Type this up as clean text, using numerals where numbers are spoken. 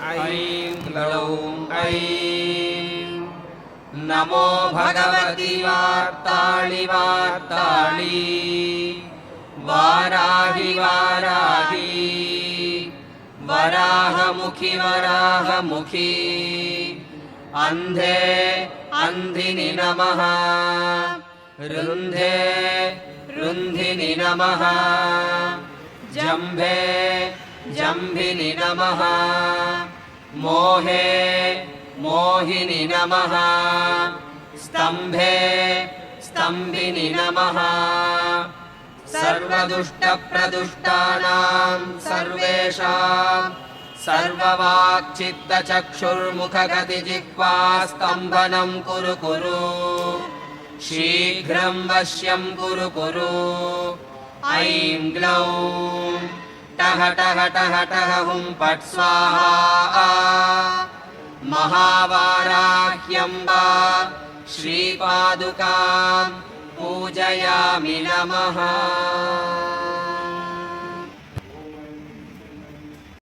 ऐं ग्लौं ऐं नमो भगवति वार्ताळि वार्ताळि वाराहि वाराहि वराहमुखि वराहमुखि अन्धे अन्धिनि नमः रुन्धे रुन्धिनि नमः जम्भे जम्भिनि नमः मोहे मोहिनि नमः स्तम्भे स्तम्भिनि नमः सर्वदुष्टप्रदुष्टानां सर्वेषां सर्ववाक्चित्तचक्षुर्मुखगतिजिह्वा स्तम्भनं कुरु कुरु शीघ्रं वश्यं कुरु कुरु ऐं ग्लौं टः टः टः टः हुं फट् स्वाहा महावाराह्यम्बा श्रीपादुकां पूजयामि नमः।